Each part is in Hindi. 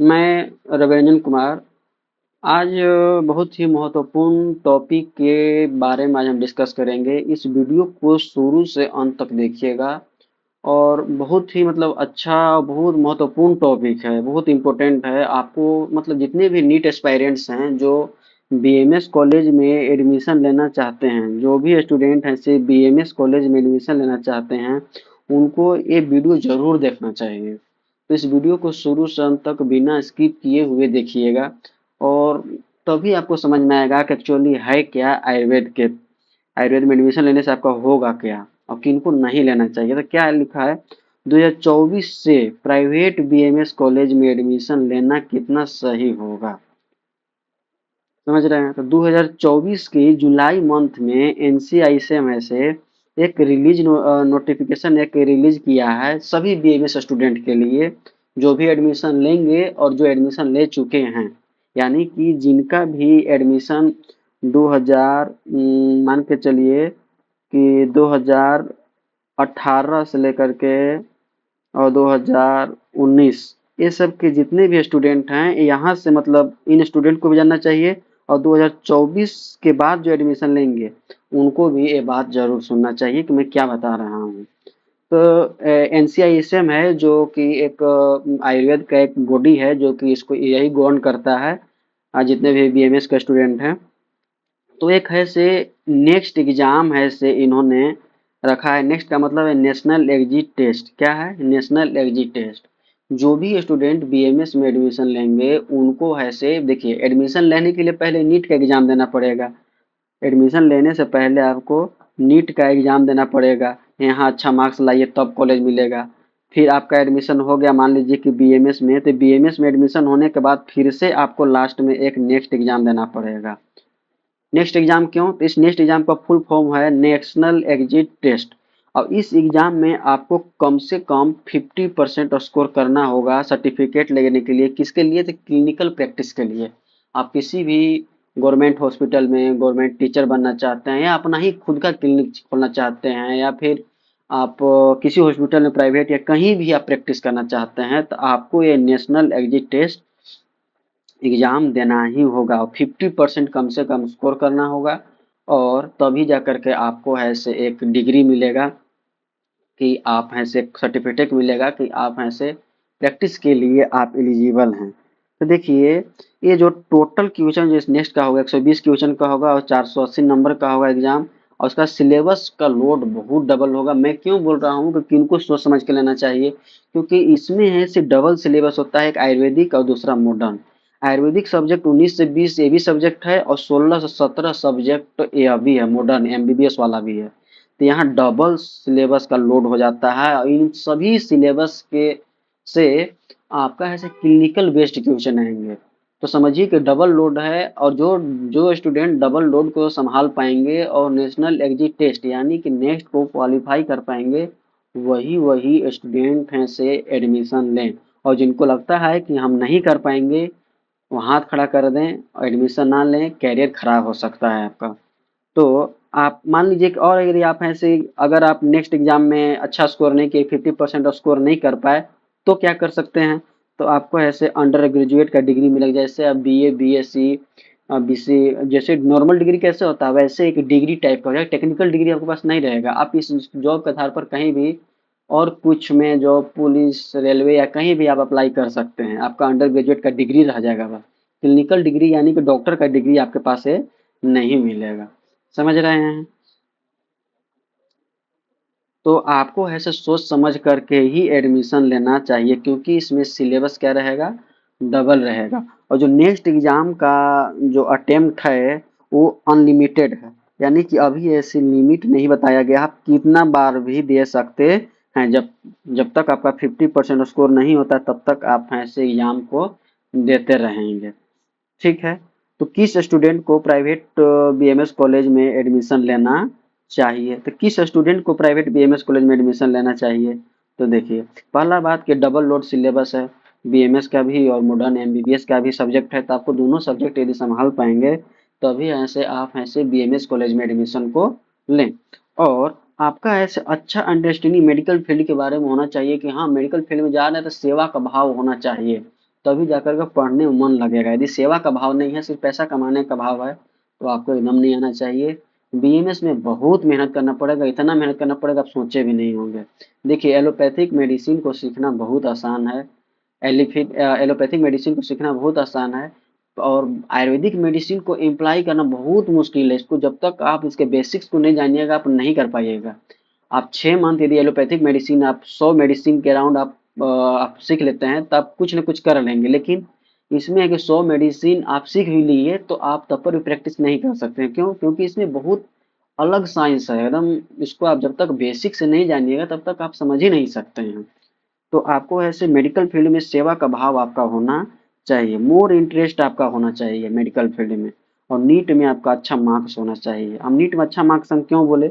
मैं रविरंजन कुमार। आज बहुत ही महत्वपूर्ण टॉपिक के बारे में आज हम डिस्कस करेंगे। इस वीडियो को शुरू से अंत तक देखिएगा और बहुत ही मतलब अच्छा, बहुत महत्वपूर्ण टॉपिक है, बहुत इम्पोर्टेंट है। आपको मतलब जितने भी नीट एस्पायरेंट्स हैं जो बीएमएस कॉलेज में एडमिशन लेना चाहते हैं, जो भी स्टूडेंट हैं से बीएमएस कॉलेज में एडमिशन लेना चाहते हैं, उनको ये वीडियो जरूर देखना चाहिए। तो इस वीडियो को शुरू से अंत तक बिना स्किप किए हुए देखिएगा और तभी आपको समझ में आएगा कि एक्चुअली है क्या आयुर्वेद के। आयुर्वेद में एडमिशन लेने से आपका होगा क्या और किनको नहीं लेना चाहिए। तो क्या लिखा है, 2024 से प्राइवेट बीएमएस कॉलेज में एडमिशन लेना कितना सही होगा, समझ रहे हैं। तो 2024 की जुलाई मंथ में एनसीआईसीएम से एक रिलीज नोटिफिकेशन एक रिलीज किया है सभी बीएमएस स्टूडेंट के लिए, जो भी एडमिशन लेंगे और जो एडमिशन ले चुके हैं। यानी कि जिनका भी एडमिशन 2000 मान के चलिए कि 2018 से लेकर के और 2019, ये सब के जितने भी स्टूडेंट हैं यहाँ से मतलब इन स्टूडेंट को भी जानना चाहिए और 2024 के बाद जो एडमिशन लेंगे उनको भी ये बात जरूर सुनना चाहिए कि मैं क्या बता रहा हूँ। तो एनसीआईएसएम है जो कि एक आयुर्वेद का एक बॉडी है जो कि इसको यही गवर्न करता है जितने भी बीएमएस का स्टूडेंट हैं। तो एक है से नेक्स्ट एग्जाम है से इन्होंने रखा है। नेक्स्ट का मतलब है नेशनल एग्जिट टेस्ट। क्या है? National exit test. जो भी स्टूडेंट बीएमएस में एडमिशन लेंगे उनको है से देखिए, एडमिशन लेने के लिए पहले नीट का एग्जाम देना पड़ेगा। एडमिशन लेने से पहले आपको नीट का एग्जाम देना पड़ेगा। यहाँ अच्छा मार्क्स लाइए तब कॉलेज मिलेगा। फिर आपका एडमिशन हो गया मान लीजिए कि बीएमएस में, तो बीएमएस में एडमिशन होने के बाद फिर से आपको लास्ट में एक नेक्स्ट एग्जाम देना पड़ेगा। नेक्स्ट एग्जाम क्यों? तो इस नेक्स्ट एग्जाम का फुल फॉर्म है नेशनल एग्जिट टेस्ट। और इस एग्जाम में आपको कम से कम 50% स्कोर करना होगा सर्टिफिकेट लेने के लिए। किसके लिए? तो क्लिनिकल प्रैक्टिस के लिए। आप किसी भी गवर्नमेंट हॉस्पिटल में गवर्नमेंट टीचर बनना चाहते हैं या अपना ही खुद का क्लिनिक खोलना चाहते हैं या फिर आप किसी हॉस्पिटल में प्राइवेट या कहीं भी आप प्रैक्टिस करना चाहते हैं, तो आपको ये नेशनल एग्जिट टेस्ट एग्जाम देना ही होगा और 50% कम से कम स्कोर करना होगा और तभी जा कर के आपको है से एक डिग्री मिलेगा कि आप हैं से सर्टिफिकेट मिलेगा कि आप हैं से प्रैक्टिस के लिए आप एलिजिबल हैं। तो देखिए, ये जो टोटल क्वेश्चन जो नेक्स्ट का होगा 120 क्वेश्चन का होगा और 480 नंबर का होगा एग्जाम, और उसका सिलेबस का लोड बहुत डबल होगा। मैं क्यों बोल रहा हूँ कि किनको सोच समझ के लेना चाहिए, क्योंकि इसमें है सिर्फ डबल सिलेबस होता है, एक आयुर्वेदिक और दूसरा मॉडर्न। आयुर्वेदिक सब्जेक्ट 19 से 20 ये भी सब्जेक्ट है और 16 से 17 सब्जेक्ट ये भी है, मॉडर्न एमबीबीएस वाला भी है। तो यहाँ डबल सिलेबस का लोड हो जाता है और इन सभी सिलेबस के से आपका ऐसे क्लिनिकल बेस्ड क्वेश्चन आएंगे। तो समझिए कि डबल लोड है और जो जो स्टूडेंट डबल लोड को संभाल पाएंगे और नेशनल एग्जिट टेस्ट यानी कि नेक्स्ट को क्वालिफाई कर पाएंगे, वही वही स्टूडेंट हैं से एडमिशन लें। और जिनको लगता है कि हम नहीं कर पाएंगे, वो हाथ खड़ा कर दें और एडमिशन ना लें, कैरियर खराब हो सकता है आपका। तो आप मान लीजिए कि और यदि आप ऐसे अगर आप नेक्स्ट एग्जाम में अच्छा स्कोर नहीं किए, 50% स्कोर नहीं कर पाए, तो क्या कर सकते हैं? तो आपको ऐसे अंडर ग्रेजुएट का डिग्री मिलेगा। जैसे आप बीए, बीएससी, बीसी, जैसे नॉर्मल डिग्री कैसे होता है वैसे एक डिग्री टाइप का हो जाएगा। टेक्निकल डिग्री आपके पास नहीं रहेगा। आप इस जॉब के आधार पर कहीं भी और कुछ में जॉब, पुलिस, रेलवे या कहीं भी आप अप्लाई कर सकते हैं। आपका अंडर ग्रेजुएट का डिग्री रह जाएगा बस। क्लिनिकल डिग्री यानी कि डॉक्टर का डिग्री आपके पास है नहीं मिलेगा। समझ रहे हैं? तो आपको ऐसे सोच समझ करके ही एडमिशन लेना चाहिए क्योंकि इसमें सिलेबस क्या रहेगा? डबल रहेगा। और जो नेक्स्ट एग्जाम का जो अटेम्प्ट है वो अनलिमिटेड है। यानी कि अभी ऐसी लिमिट नहीं बताया गया, आप कितना बार भी दे सकते हैं। जब जब तक आपका 50% स्कोर नहीं होता तब तक आप ऐसे एग्जाम को देते रहेंगे। ठीक है। तो किस स्टूडेंट को प्राइवेट बीएमएस कॉलेज में एडमिशन लेना चाहिए? तो किस स्टूडेंट को प्राइवेट बीएमएस कॉलेज में एडमिशन लेना चाहिए? तो देखिए, पहला बात कि डबल लोड सिलेबस है, बीएमएस का भी और मॉडर्न एमबीबीएस का भी सब्जेक्ट है। तो आपको दोनों सब्जेक्ट यदि संभाल पाएंगे तभी ऐसे आप ऐसे बीएमएस कॉलेज में एडमिशन को लें। और आपका ऐसे अच्छा अंडरस्टैंडिंग मेडिकल फील्ड के बारे में होना चाहिए कि हाँ, मेडिकल फील्ड में जा रहे हैं तो सेवा का भाव होना चाहिए। तभी जाकर के पढ़ने में मन लगेगा। यदि सेवा का भाव नहीं है, सिर्फ पैसा कमाने का भाव है, तो आपको एकदम नहीं आना चाहिए। बीएमएस में बहुत मेहनत करना पड़ेगा, इतना मेहनत करना पड़ेगा आप सोचे भी नहीं होंगे। देखिए, एलोपैथिक मेडिसिन को सीखना बहुत आसान है। एलोपैथिक मेडिसिन को सीखना बहुत आसान है, और आयुर्वेदिक मेडिसिन को इम्प्लाई करना बहुत मुश्किल है। इसको जब तक आप इसके बेसिक्स को नहीं जानिएगा, आप नहीं कर पाइएगा। आप 6 मंथ यदि एलोपैथिक मेडिसिन, आप 100 मेडिसिन के अराउंड आप सीख लेते हैं, तब कुछ न कुछ कर लेंगे। लेकिन इसमें है कि 100 मेडिसिन आप सीख भी लिए तो आप तब पर भी प्रैक्टिस नहीं कर सकते हैं। क्यों? क्योंकि इसमें बहुत अलग साइंस है एकदम। इसको आप जब तक बेसिक से नहीं जानिएगा, तब तक आप समझ ही नहीं सकते हैं। तो आपको ऐसे मेडिकल फील्ड में सेवा का भाव आपका होना चाहिए, मोर इंटरेस्ट आपका होना चाहिए मेडिकल फील्ड में। और नीट में आपका अच्छा मार्क्स होना चाहिए। हम नीट में अच्छा मार्क्स हम क्यों बोले?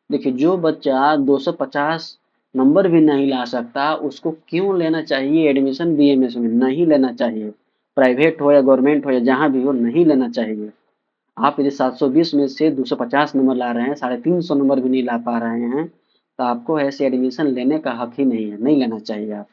देखिए, जो बच्चा 250 नंबर भी नहीं ला सकता, उसको क्यों लेना चाहिए एडमिशन बीएमएस में? नहीं लेना चाहिए। प्राइवेट हो या गवर्नमेंट हो या जहाँ भी हो, नहीं लेना चाहिए। आप यदि 720 में से 250 नंबर ला रहे हैं, 350 नंबर भी नहीं ला पा रहे हैं, तो आपको ऐसे एडमिशन लेने का हक ही नहीं है, नहीं लेना चाहिए आप।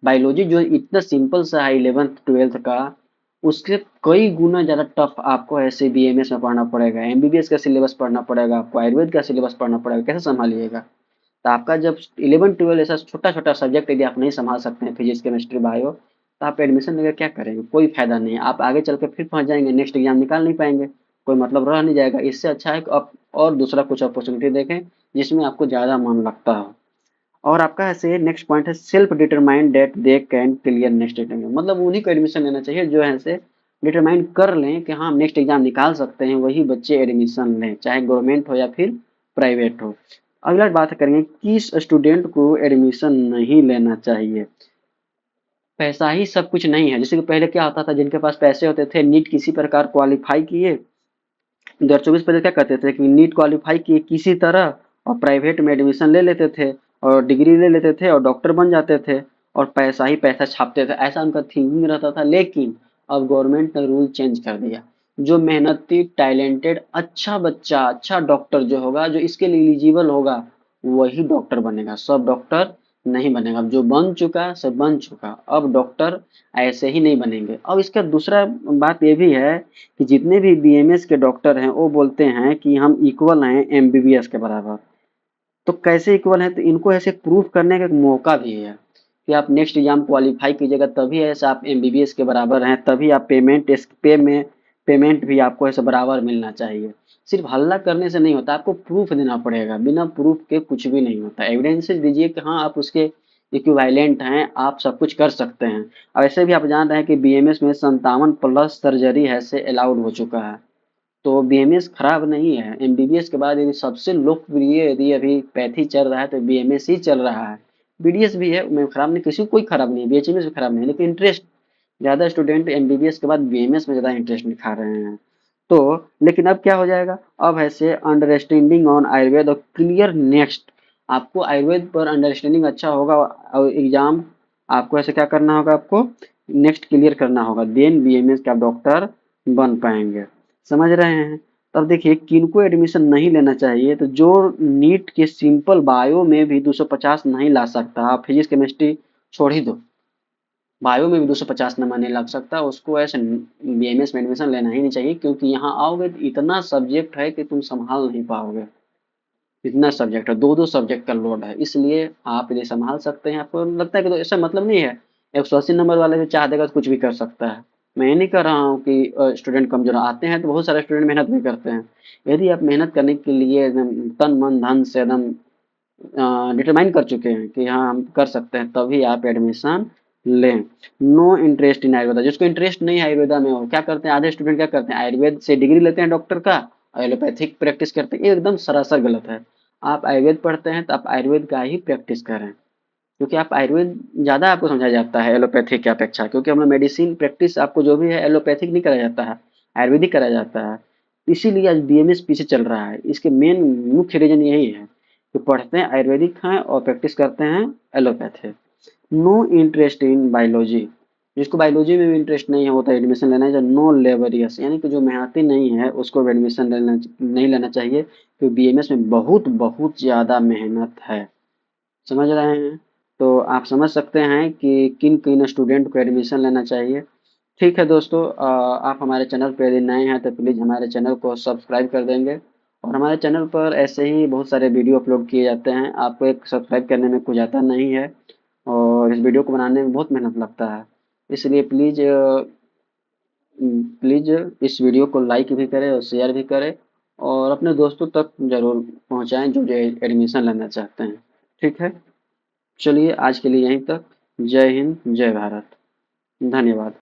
बायोलॉजी जो इतना सिंपल सा है 11th-12th का, उसके कई गुना ज़्यादा टफ आपको ऐसे बीएमएस में पढ़ना पड़ेगा, एमबीबीएस का सिलेबस पढ़ना पड़ेगा, आपको आयुर्वेद का सिलेबस पढ़ना पड़ेगा। कैसे संभालिएगा? तो आपका जब 11-12 ऐसा छोटा-छोटा सब्जेक्ट यदि आप नहीं संभाल सकते हैं, फिजिक्स, केमिस्ट्री, बायो, तो आप एडमिशन लेकर क्या करेंगे? कोई फायदा नहीं है। आप आगे चल के फिर फंस जाएंगे, नेक्स्ट एग्जाम निकाल नहीं पाएंगे, कोई मतलब रह नहीं जाएगा। इससे अच्छा है कि आप और दूसरा कुछ अपॉर्चुनिटी देखें जिसमें आपको ज़्यादा मन लगता हो। और आपका ऐसे नेक्स्ट पॉइंट है self determined that they can clear next exam. मतलब उन्हीं को एडमिशन लेना चाहिए जो है से डिटरमाइन कर लें कि हाँ, हम नेक्स्ट एग्जाम निकाल सकते हैं, वही बच्चे एडमिशन लें, चाहे गवर्नमेंट हो या फिर प्राइवेट हो। अगला बात करेंगे, किस स्टूडेंट को एडमिशन नहीं लेना चाहिए? पैसा ही सब कुछ नहीं है। जैसे कि पहले क्या होता था, जिनके पास पैसे होते थे, नीट किसी प्रकार क्वालिफाई किए, 2024 पहले क्या करते थे कि नीट क्वालिफाई किए किसी तरह, और प्राइवेट में एडमिशन ले लेते थे, और डिग्री ले लेते थे, और डॉक्टर बन जाते थे, और पैसा ही पैसा छापते थे। ऐसा उनका थिंकिंग रहता था। लेकिन अब गवर्नमेंट ने रूल चेंज कर दिया। जो मेहनती, टैलेंटेड, अच्छा बच्चा, अच्छा डॉक्टर जो होगा, जो इसके लिए एलिजिबल होगा, वही डॉक्टर बनेगा। सब डॉक्टर नहीं बनेगा। अब जो बन चुका सब बन चुका, अब डॉक्टर ऐसे ही नहीं बनेंगे। अब इसका दूसरा बात ये भी है कि जितने भी बीएमएस के डॉक्टर हैं, वो बोलते हैं कि हम इक्वल हैं एमबीबीएस के बराबर। तो कैसे इक्वल है? तो इनको ऐसे प्रूफ करने का एक मौका भी है कि आप नेक्स्ट एग्जाम क्वालिफाई कीजिएगा, तभी ऐसा आप एमबीबीएस के बराबर हैं, तभी आप पेमेंट भी आपको ऐसे बराबर मिलना चाहिए। सिर्फ हल्ला करने से नहीं होता, आपको प्रूफ देना पड़ेगा। बिना प्रूफ के कुछ भी नहीं होता। एविडेंसेस दीजिए कि हाँ, आप उसके इक्विवेलेंट हैं, आप सब कुछ कर सकते हैं। और ऐसे भी आप जान रहे हैं कि बीएमएस में 57+ सर्जरी ऐसे अलाउड हो चुका है। तो बीएमएस खराब नहीं है। एमबीबीएस के बाद यदि सबसे लोकप्रिय यदि अभी पैथी चल रहा है, तो बीएमएस ही चल रहा है। बीडीएस भी है, मैं खराब नहीं, किसी को कोई खराब नहीं है, बीएचएमएस भी खराब नहीं है, लेकिन इंटरेस्ट ज़्यादा स्टूडेंट एमबीबीएस के बाद बीएमएस में ज़्यादा इंटरेस्ट दिखा रहे हैं। तो लेकिन अब क्या हो जाएगा? अब ऐसे अंडरस्टैंडिंग ऑन आयुर्वेद और क्लियर नेक्स्ट, आपको आयुर्वेद पर अंडरस्टैंडिंग अच्छा होगा, और एग्जाम आपको ऐसे क्या करना होगा, आपको नेक्स्ट क्लियर करना होगा, देन बीएमएस के आप डॉक्टर बन पाएंगे। समझ रहे हैं? तब देखिए, किनको एडमिशन नहीं लेना चाहिए। तो जो नीट के सिंपल बायो में भी 250 नहीं ला सकता, आप फिजिक्स केमिस्ट्री छोड़ ही दो, बायो में भी 250 नंबर नहीं लग सकता, उसको ऐसे बीएमएस में एडमिशन लेना ही नहीं चाहिए। क्योंकि यहाँ आओगे तो इतना सब्जेक्ट है कि तुम संभाल नहीं पाओगे। इतना सब्जेक्ट है, दो दो सब्जेक्ट का लोड है। इसलिए आप यदि संभाल सकते हैं, आपको लगता है कि, तो ऐसा मतलब नहीं है 180 नंबर वाले भी चाह देगा तो कुछ भी कर सकता है। मैं ये नहीं कर रहा हूँ कि स्टूडेंट कमजोर आते हैं, तो बहुत सारे स्टूडेंट मेहनत भी करते हैं। यदि आप मेहनत करने के लिए एकदम तन मन धन से एकदम डिटरमाइन कर चुके हैं कि हाँ, हम कर सकते हैं, तभी आप एडमिशन लें। नो इंटरेस्ट इन आयुर्वेदा, जिसको इंटरेस्ट नहीं है आयुर्वेदा में, वो क्या करते हैं, आधे स्टूडेंट क्या करते हैं, आयुर्वेद से डिग्री लेते हैं डॉक्टर का, एलोपैथिक प्रैक्टिस करते हैं। ये एकदम सरासर गलत है। आप आयुर्वेद पढ़ते हैं तो आप आयुर्वेद का ही प्रैक्टिस करें, क्योंकि आप आयुर्वेद ज़्यादा आपको समझा जाता है एलोपैथिक की अपेक्षा। क्योंकि हम लोग मेडिसिन प्रैक्टिस आपको जो भी है एलोपैथिक नहीं कराया जाता है, आयुर्वेदिक कराया जाता है। इसीलिए आज बीएमएस पीछे चल रहा है। इसके मेन मुख्य रीजन यही है कि पढ़ते हैं आयुर्वेदिक हैं और प्रैक्टिस करते हैं allopathy. No interest in biology, जिसको बायोलॉजी में भी इंटरेस्ट नहीं है, वो तो एडमिशन लेना चाहिए। नो लेबरियस, यानी कि जो मेहनती नहीं है उसको भी एडमिशन नहीं लेना चाहिए, क्योंकि बीएमएस में बहुत बहुत ज़्यादा मेहनत है। समझ रहे हैं? तो आप समझ सकते हैं कि किन-किन स्टूडेंट को एडमिशन लेना चाहिए। ठीक है दोस्तों, आप हमारे चैनल पे यदि नए हैं तो प्लीज़ हमारे चैनल को सब्सक्राइब कर देंगे और हमारे चैनल पर ऐसे ही बहुत सारे वीडियो अपलोड किए जाते हैं। आपको एक सब्सक्राइब करने में कुछ आता नहीं है और इस वीडियो को बनाने में बहुत मेहनत लगता है। इसलिए प्लीज़ इस वीडियो को लाइक भी करें और शेयर भी करें और अपने दोस्तों तक ज़रूर पहुँचाएँ जो एडमिशन लेना चाहते हैं। ठीक है? चलिए आज के लिए यहीं तक। जय हिंद, जय भारत। धन्यवाद।